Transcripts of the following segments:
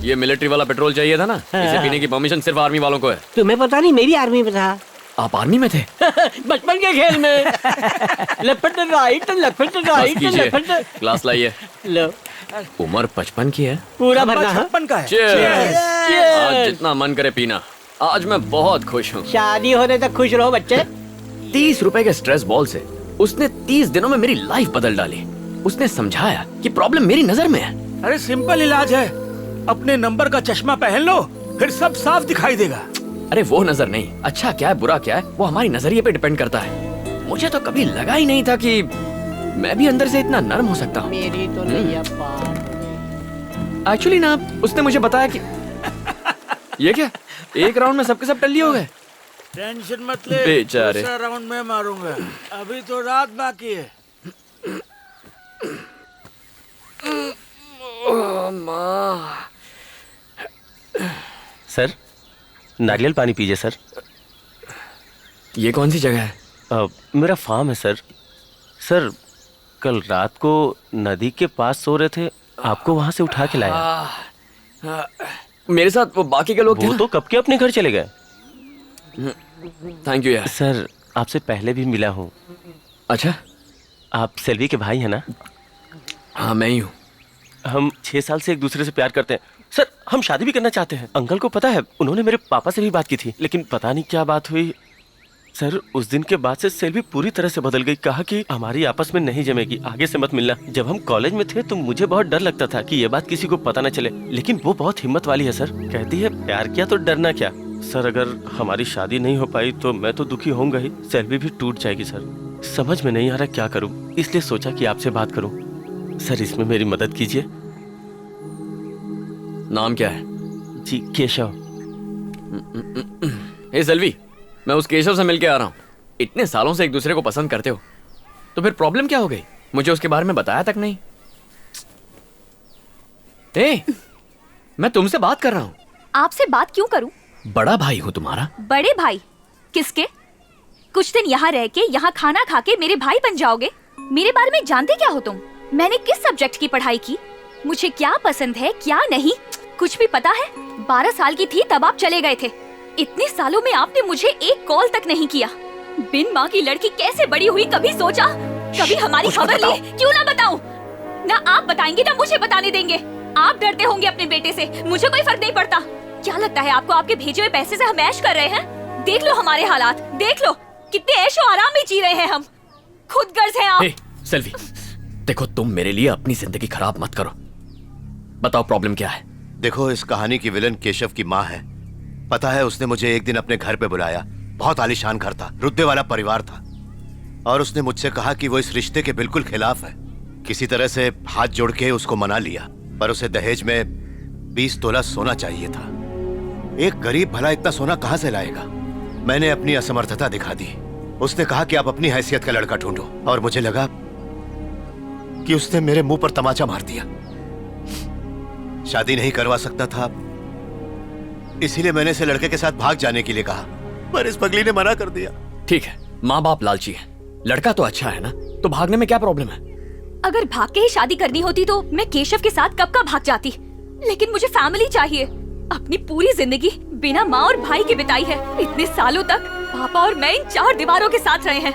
ये मिलिट्री वाला पेट्रोल चाहिए था ना, इसे पीने की परमिशन सिर्फ आर्मी वालों को है। तुम्हें पता नहीं, मेरी आर्मी में था। आप आर्मी में थे? बचपन के खेल में। Left right, left right, left. Glass लाइए। लो। उम्र 55 की है। पूरा भरना। 56 का है। आज जितना मन करे पीना। आज मैं बहुत खुश हूँ। शादी होने तक खुश रहो बच्चे। 30 रुपए के स्ट्रेस बॉल से उसने 30 दिनों में मेरी लाइफ बदल डाली। उसने समझाया कि प्रॉब्लम मेरी नजर में है। अरे सिंपल इलाज है, अपने नंबर का चश्मा पहन लो, फिर सब साफ दिखाई देगा। अरे वो नजर नहीं, अच्छा क्या है बुरा क्या है वो हमारी नजरिए पे डिपेंड करता है। मुझे तो कभी लगा ही नहीं था कि मैं भी अंदर से इतना नरम हो सकता हूँ। मेरी तो नैया पार। एक्चुअली ना उसने मुझे बताया कि ये क्या, एक राउंड में सबके सब टल्ली हो गए। टेंशन मत ले, बेचारे। दूसरा राउंड में मारूंगा, अभी तो रात बाकी है। सर नारियल पानी पीजिए सर। ये कौन सी जगह है? मेरा फार्म है सर। सर कल रात को नदी के पास सो रहे थे, आपको वहां से उठा के लाया। मेरे साथ वो बाकी के लोग थे वो ना? तो कब के अपने घर चले गए। थैंक यू यार। सर आपसे पहले भी मिला हूँ। अच्छा, आप सेल्वी के भाई हैं ना? हाँ मैं ही हूँ। हम 6 साल से एक दूसरे से प्यार करते हैं सर। हम शादी भी करना चाहते हैं। अंकल को पता है, उन्होंने मेरे पापा से भी बात की थी, लेकिन पता नहीं क्या बात हुई सर। उस दिन के बाद से सेल्वी पूरी तरह से बदल गई। कहा कि हमारी आपस में नहीं जमेगी, आगे से मत मिलना। जब हम कॉलेज में थे तो मुझे बहुत डर लगता था कि ये बात किसी को पता न चले, लेकिन वो बहुत हिम्मत वाली है सर। कहती है प्यार किया तो डरना क्या। सर अगर हमारी शादी नहीं हो पाई तो मैं तो दुखी होऊंगा ही, सेल्वी भी टूट जाएगी सर। समझ में नहीं आ रहा क्या करूं, इसलिए सोचा कि आपसे बात करूं। सर इसमें मेरी मदद कीजिए। नाम क्या है? जी केशव। हे सेल्वी, मैं उस केशव से मिलके आ रहा हूँ। इतने सालों से एक दूसरे को पसंद करते हो तो फिर प्रॉब्लम क्या हो गई? मुझे उसके बारे में बताया तक नहीं। मैं तुमसे बात कर रहा हूँ। आपसे बात क्यों करूं? बड़ा भाई हूँ तुम्हारा। बड़े भाई किसके? कुछ दिन यहाँ रह के, यहाँ खाना खा के मेरे भाई बन जाओगे? मेरे बारे में जानते क्या हो तुम? मैंने किस सब्जेक्ट की पढ़ाई की, मुझे क्या पसंद है क्या नहीं, कुछ भी पता है? 12 साल की थी तब आप चले गए थे। इतने सालों में आपने मुझे एक कॉल तक नहीं किया। बिन माँ की लड़की कैसे बड़ी हुई, कभी सोचा? कभी हमारी खबर ली? क्यों ना बताऊं? ना आप बताएंगे ना मुझे बताने देंगे। आप डरते होंगे अपने बेटे से, मुझे कोई फर्क नहीं पड़ता। क्या लगता है आपको आपके भेजे हुए पैसे से हम ऐश कर रहे हैं? देख लो हमारे हालात, देख लो कितने ऐशो आराम में जी रहे हैं हम। खुद गर्ज हैं आप। सेल्वी देखो, तुम मेरे लिए अपनी जिंदगी खराब मत करो। बताओ प्रॉब्लम क्या है? देखो, इस कहानी की विलन केशव की माँ है। पता है, उसने मुझे एक दिन अपने घर पे बुलाया। बहुत आलीशान घर था, रुतबे वाला परिवार था, और उसने मुझसे कहा कि वो इस रिश्ते के बिल्कुल खिलाफ है। किसी तरह से हाथ जोड़ के उसको मना लिया, पर उसे दहेज में 20 तोला सोना चाहिए था। एक गरीब भला इतना सोना कहां से लाएगा? मैंने अपनी असमर्थता दिखा दी। उसने कहा कि आप अपनी हैसियत का लड़का ढूंढो, और मुझे लगा कि उसने मेरे मुंह पर तमाचा मार दिया। शादी नहीं करवा सकता था, इसीलिए मैंने इसे लड़के के साथ भाग जाने के लिए कहा, पर इस पगली ने मना कर दिया। ठीक है, माँ बाप लालची है, लड़का तो अच्छा है ना, तो भागने में क्या प्रॉब्लम है? अगर भाग के ही शादी करनी होती तो मैं केशव के साथ कब का भाग जाती, लेकिन मुझे फैमिली चाहिए। अपनी पूरी जिंदगी बिना माँ और भाई के बिताई है। इतने सालों तक पापा और मैं इन 4 दीवारों के साथ रहे हैं।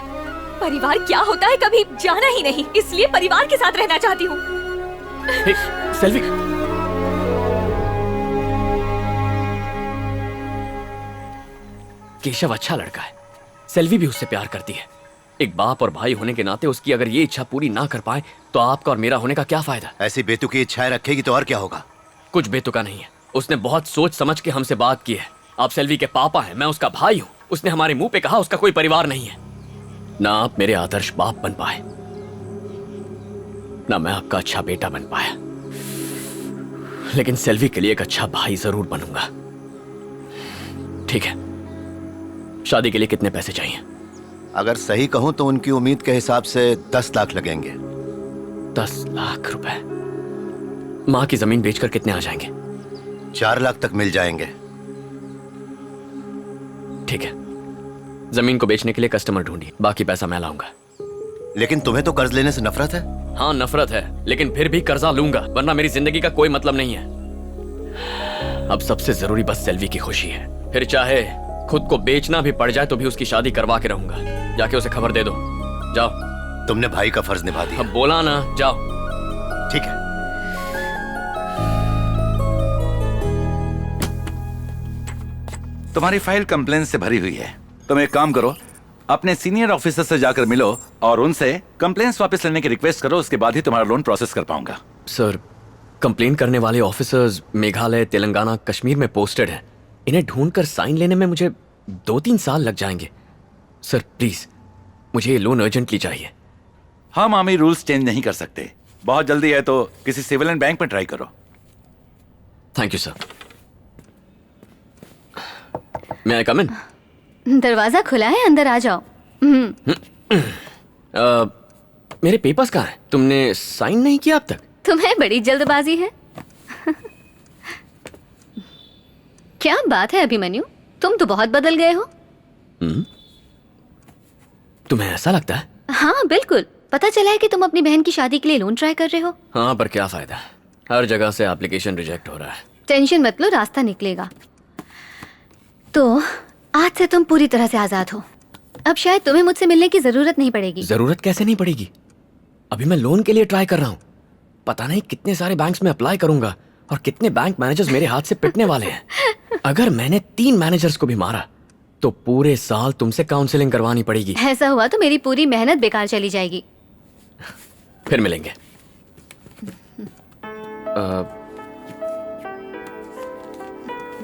परिवार क्या होता है कभी जाना ही नहीं, इसलिए परिवार के साथ रहना चाहती हूँ। सेल्वी, केशव अच्छा लड़का है, सेल्वी भी उससे प्यार करती है। एक बाप और भाई होने के नाते उसकी अगर ये इच्छा पूरी ना कर पाए तो आपका और मेरा होने का क्या फायदा? ऐसी बेतुकी इच्छाएं रखेगी तो और क्या होगा? कुछ बेतुका नहीं है, उसने बहुत सोच समझ के हमसे बात की है। आप सेल्वी के पापा हैं, मैं उसका भाई हूँ। उसने हमारे मुंह पे कहा उसका कोई परिवार नहीं है। ना आप मेरे आदर्श बाप बन पाए, ना मैं आपका अच्छा बेटा बन पाया, लेकिन सेल्वी के लिए एक अच्छा भाई जरूर बनूंगा। ठीक है, शादी के लिए कितने पैसे चाहिए? अगर सही कहूं तो उनकी उम्मीद के हिसाब से 10 लाख लगेंगे। 10 लाख रुपए? माँ की जमीन बेचकर कितने आ जाएंगे? 4 लाख तक मिल जाएंगे। ठीक है, जमीन को बेचने के लिए कस्टमर ढूंढिए, बाकी पैसा मैं लाऊंगा। लेकिन तुम्हें तो कर्ज लेने से नफरत है। हाँ नफरत है, लेकिन फिर भी कर्जा लूंगा, वरना मेरी जिंदगी का कोई मतलब नहीं है। अब सबसे जरूरी बस सेल्वी की खुशी है। फिर चाहे खुद को बेचना भी पड़ जाए तो भी उसकी शादी करवा के रहूंगा। जाके उसे खबर दे दो। जाओ। तुमने भाई का फर्ज निभा दिया। अब बोला ना, जाओ। ठीक है। तुम्हारी फाइल कंप्लेंट से भरी हुई है। तुम एक काम करो, अपने सीनियर ऑफिसर से जाकर मिलो और उनसे कंप्लेंट्स वापस लेने की रिक्वेस्ट करो। उसके बाद ही तुम्हारा लोन प्रोसेस कर पाऊंगा। सर, कंप्लेन करने वाले ऑफिसर्स मेघालय, तेलंगाना, कश्मीर में पोस्टेड हैं। इन्हें ढूंढकर साइन लेने में मुझे 2-3 साल लग जाएंगे। सर प्लीज, मुझे ये लोन अर्जेंटली चाहिए। हम आर्मी रूल्स चेंज नहीं कर सकते। बहुत जल्दी है तो किसी सिविलियन बैंक में ट्राई करो। Thank you sir. मैं आई कम इन? दरवाजा खुला है, अंदर आ जाओ। मेरे पेपर्स कहाँ हैं? तुमने साइन नहीं किया अब तक? तुम्हें बड़ी जल्दबाजी है। क्या बात है अभिमन्यु, तुम तो बहुत बदल गए हो। तुम्हें ऐसा लगता है? हाँ बिल्कुल, पता चला है कि तुम अपनी बहन की शादी के लिए लोन ट्राई कर रहे हो। हाँ, पर क्या फायदा, हर जगह से एप्लीकेशन रिजेक्ट हो रहा है। टेंशन मत लो, रास्ता निकलेगा। तो आज से तुम पूरी तरह से आजाद हो। अब शायद तुम्हें मुझसे मिलने की जरूरत नहीं पड़ेगी। जरूरत कैसे नहीं पड़ेगी? अभी मैं लोन के लिए ट्राई कर रहा हूँ। पता नहीं कितने सारे बैंक्स में अप्लाई करूंगा और कितने बैंक मैनेजर्स मेरे हाथ से पिटने वाले हैं। अगर मैंने 3 मैनेजर्स को भी मारा तो पूरे साल तुमसे काउंसलिंग करवानी पड़ेगी। ऐसा हुआ तो मेरी पूरी मेहनत बेकार चली जाएगी। फिर मिलेंगे।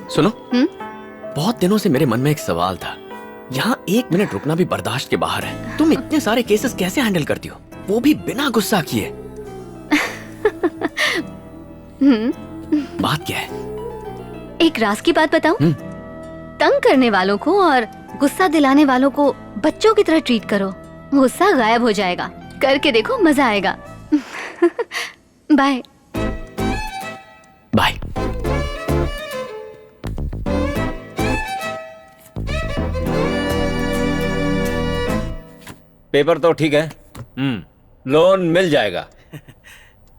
सुनो, बहुत दिनों से मेरे मन में एक सवाल था। यहाँ 1 मिनट रुकना भी बर्दाश्त के बाहर है। तुम इतने सारे केसेस कैसे हैंडल करती हो, वो भी बिना गुस्सा किए? बात क्या है? एक राज की बात बताऊं? तंग करने वालों को और गुस्सा दिलाने वालों को बच्चों की तरह ट्रीट करो, गुस्सा गायब हो जाएगा। करके देखो, मजा आएगा। Bye bye. पेपर तो ठीक है, लोन मिल जाएगा,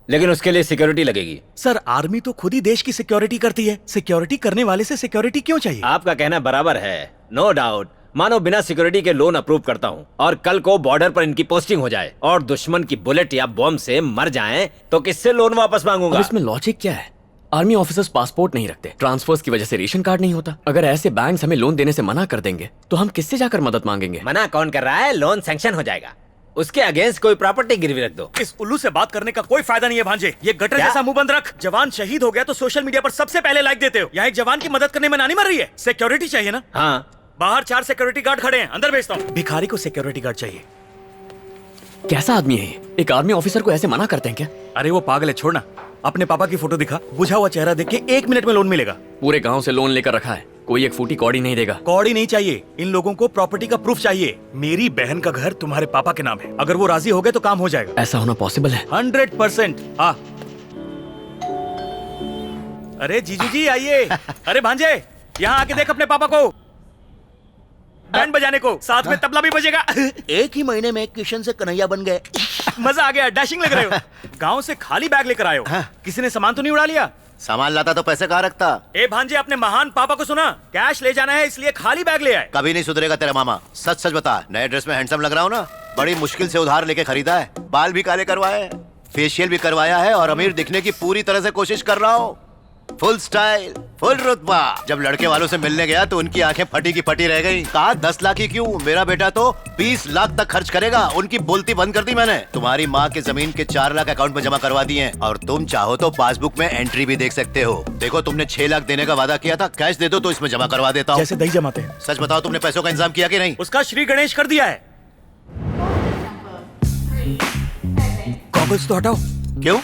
लेकिन उसके लिए सिक्योरिटी लगेगी। सर, आर्मी तो खुद ही देश की सिक्योरिटी करती है। सिक्योरिटी करने वाले से सिक्योरिटी क्यों चाहिए? आपका कहना बराबर है, नो डाउट। मानो बिना सिक्योरिटी के लोन अप्रूव करता हूँ और कल को बॉर्डर पर इनकी पोस्टिंग हो जाए और दुश्मन की बुलेट या बॉम्ब से मर जाएं, तो किससे लोन वापस मांगूंगा? इसमें लॉजिक क्या है? आर्मी ऑफिसर्स पासपोर्ट नहीं रखते, ट्रांसफर्स की वजह से रेशन कार्ड नहीं होता। अगर ऐसे बैंक्स हमें लोन देने से मना कर देंगे तो हम किससे जाकर मदद मांगेंगे? मना कौन कर रहा है? लोन सैंक्शन हो जाएगा, उसके अगेंस्ट कोई प्रॉपर्टी गिरवी रख दो। इस उल्लू से बात करने का कोई फायदा नहीं है भांजे। ये गटर क्या? जैसा मुंह बंद रख। जवान शहीद हो गया तो सोशल मीडिया पर सबसे पहले लाइक देते हो। यहाँ एक जवान की मदद करने में नानी मर रही है। सिक्योरिटी चाहिए ना? हाँ, बाहर 4 सिक्योरिटी गार्ड खड़े हैं, अंदर भेजता हूँ। भिखारी को सिक्योरिटी गार्ड चाहिए। कैसा आदमी है ये? एक आर्मी ऑफिसर को ऐसे मना करते हैं क्या? अरे वो पागल है, छोड़ना। अपने पापा की फोटो दिखा, बुझा हुआ चेहरा देख के 1 मिनट में लोन मिलेगा। पूरे गांव से लोन लेकर रखा है, कोई एक फूटी कौड़ी नहीं देगा। कौड़ी नहीं चाहिए, इन लोगों को प्रॉपर्टी का प्रूफ चाहिए। मेरी बहन का घर तुम्हारे पापा के नाम है, अगर वो राजी हो गए तो काम हो जाएगा। ऐसा होना पॉसिबल है? 100%। हाँ। अरे जीजू जी आइए। अरे भांजे, यहाँ आके देख अपने पापा को, बैंड बजाने को, साथ में तबला भी बजेगा। एक ही महीने में किशन से कन्हैया बन गए। मजा आ गया, डैशिंग लग रहे हो। गांव से खाली बैग लेकर आए हो। किसी ने सामान तो नहीं उड़ा लिया? सामान लाता तो पैसे कहाँ रखता? ए भांजे, अपने महान पापा को सुना, कैश ले जाना है इसलिए खाली बैग ले आए। कभी नहीं सुधरेगा तेरा मामा। सच सच बता, नए ड्रेस में हैंडसम लग रहा हूँ ना? बड़ी मुश्किल से उधार लेके खरीदा है। बाल भी काले करवाए हैं, फेशियल भी करवाया है और अमीर दिखने की पूरी तरह से कोशिश कर रहा हूँ। फुल स्टाइल, फुल रुतबा। जब लड़के वालों से मिलने गया तो उनकी आंखें फटी की फटी रह गई। कहा 10 लाख ही क्यों, मेरा बेटा तो 20 लाख तक खर्च करेगा। उनकी बोलती बंद कर दी मैंने। तुम्हारी माँ के जमीन के 4 लाख अकाउंट में जमा करवा दिए हैं और तुम चाहो तो पासबुक में एंट्री भी देख सकते हो। देखो, तुमने 6 लाख देने का वादा किया था, कैश दे दो तो इसमें जमा करवा देता हूँ। जैसे दही जमाते हैं। सच बताओ, तुमने पैसों का इंतजाम किया कि नहीं? उसका श्री गणेश कर दिया है। गॉगल्स तो हटाओ। क्यों?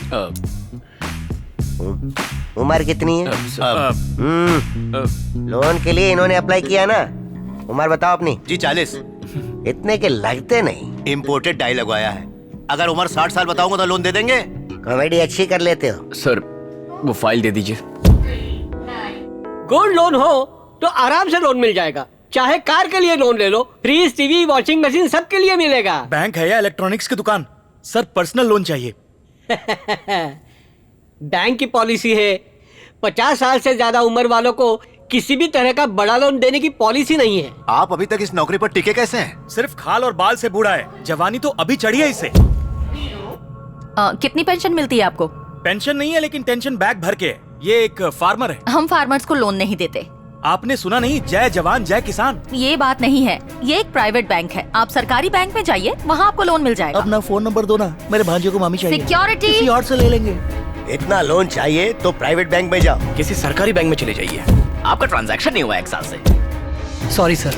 उम्र कितनी है? लोन के लिए इन्होंने अप्लाई किया ना? उम्र बताओ अपनी। जी 40। इतने के लगते नहीं। इम्पोर्टेड डाई लगवाया है। अगर उम्र 60 साल बताऊंगा तो लोन दे देंगे? कॉमेडी अच्छी कर लेते हो। सर, वो फाइल दे दीजिए। गोल्ड लोन हो तो आराम से लोन मिल जाएगा। चाहे कार के लिए लोन ले लो, फ्रिज, टीवी, वॉशिंग मशीन सबके लिए मिलेगा। बैंक है या इलेक्ट्रॉनिक्स की दुकान? सर, पर्सनल लोन चाहिए। बैंक की पॉलिसी है, 50 साल से ज्यादा उम्र वालों को किसी भी तरह का बड़ा लोन देने की पॉलिसी नहीं है। आप अभी तक इस नौकरी पर टिके कैसे हैं? सिर्फ खाल और बाल से बूढ़ा है, जवानी तो अभी चढ़ी है इसे। कितनी पेंशन मिलती है आपको? पेंशन नहीं है लेकिन टेंशन बैग भर के है। ये एक फार्मर है। हम फार्मर्स को लोन नहीं देते। आपने सुना नहीं, जय जवान जय किसान। ये बात नहीं है, ये एक प्राइवेट बैंक है। आप सरकारी बैंक में जाइए, वहाँ आपको लोन मिल जाएगा। अपना फोन नंबर दो ना, मेरे भांजे को मामी चाहिए। सिक्योरिटी किसी और से ले लेंगे। इतना लोन चाहिए तो प्राइवेट बैंक में जाओ। किसी सरकारी बैंक में चले जाइए, आपका ट्रांजैक्शन नहीं हुआ 1 साल से। सॉरी सर,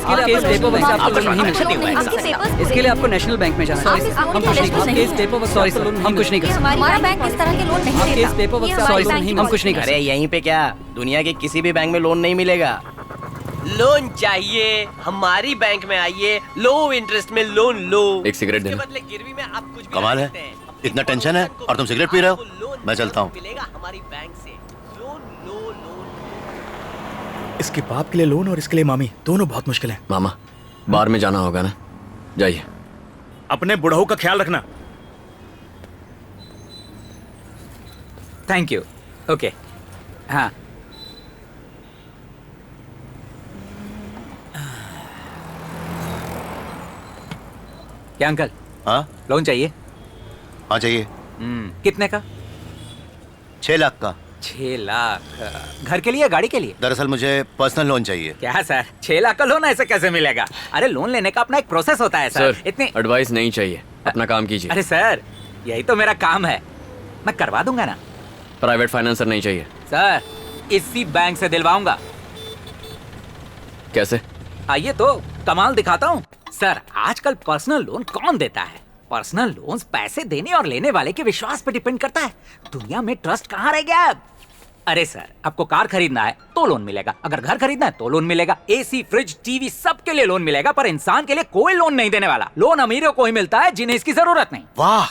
आपका ट्रांजैक्शन नहीं हुआ 1 साल से। इसके लिए आपको नेशनल बैंक में जाना है। हम कुछ नहीं कर सकते। सॉरी सर, हम कुछ नहीं कर सकते। हमारा बैंक इस तरह के लोन नहीं देता। सॉरी सर, हम कुछ नहीं कर सकते। अरे यहीं पे क्या, दुनिया के किसी भी बैंक में लोन नहीं मिलेगा। लोन चाहिए हमारी बैंक में आइए, लो इंटरेस्ट में लोन लो। एक सिगरेट देना। बदले गिरवी में आप कुछ भी कमाल है, इतना टेंशन है और तुम सिगरेट पी रहे हो। मैं चलता हूँ। मिलेगा हमारी बैंक से। लोन लो लोन। इसके बाप के लिए लोन और इसके लिए मामी, दोनों बहुत मुश्किल है। मामा, बार में जाना होगा ना, जाइए। अपने बुढ़ऊ का ख्याल रखना। Thank you. ओके, हाँ। क्या अंकल, हाँ लोन चाहिए? हाँ चाहिए। कितने का? 6 लाख का। 6 लाख? घर के लिए, गाड़ी के लिए? दरअसल मुझे पर्सनल लोन चाहिए। क्या सर, 6 लाख का लोन ऐसे कैसे मिलेगा? अरे लोन लेने का अपना एक प्रोसेस होता है सर। इतने एडवाइस नहीं चाहिए, अपना काम कीजिए। अरे सर, यही तो मेरा काम है, मैं करवा दूंगा ना। प्राइवेट फाइनेंसर नहीं चाहिए। सर, इसी बैंक से दिलवाऊंगा। कैसे? आइए तो कमाल दिखाता हूँ। सर, आजकल पर्सनल लोन कौन देता है? पर्सनल लोन्स पैसे देने और लेने वाले के विश्वास पे डिपेंड करता है। दुनिया में ट्रस्ट कहाँ रह गया अब? अरे सर, आपको कार खरीदना है तो लोन मिलेगा, अगर घर खरीदना है तो लोन मिलेगा, एसी, फ्रिज, टीवी सब के लिए लोन मिलेगा, पर इंसान के लिए कोई लोन नहीं देने वाला। लोन अमीरों को ही मिलता है जिन्हें इसकी जरूरत नहीं। वाह।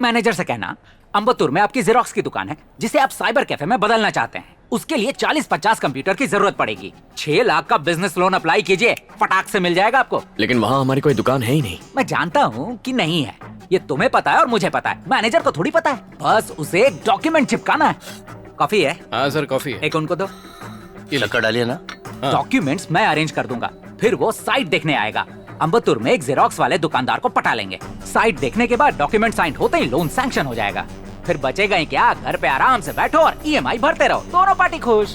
मैनेजर से कहना, अम्बत्तूर में आपकी जेरोक्स की दुकान है जिसे आप साइबर कैफे में बदलना चाहते हैं, उसके लिए 40-50 कंप्यूटर की जरूरत पड़ेगी। 6 लाख का बिजनेस लोन अप्लाई कीजिए, फटाक से मिल जाएगा आपको। लेकिन वहाँ हमारी कोई दुकान है ही नहीं। मैं जानता हूँ कि नहीं है, ये तुम्हें पता है और मुझे पता है, मैनेजर को थोड़ी पता है। बस उसे एक डॉक्यूमेंट चिपकाना है। कॉफी है? हाँ सर, कॉफी है। एक उनको दो। शक्कर डालिए ना। डॉक्यूमेंट्स मैं अरेंज कर दूंगा, फिर वो साइट देखने आएगा। अम्बत्तूर में एक जेरोक्स वाले दुकानदार को पटा लेंगे। साइट देखने के बाद डॉक्यूमेंट साइन होते ही लोन सैंक्शन हो जाएगा। फिर बचेगा ही क्या, घर पे आराम से बैठो और ईएमआई भरते रहो, दोनों पार्टी खुश।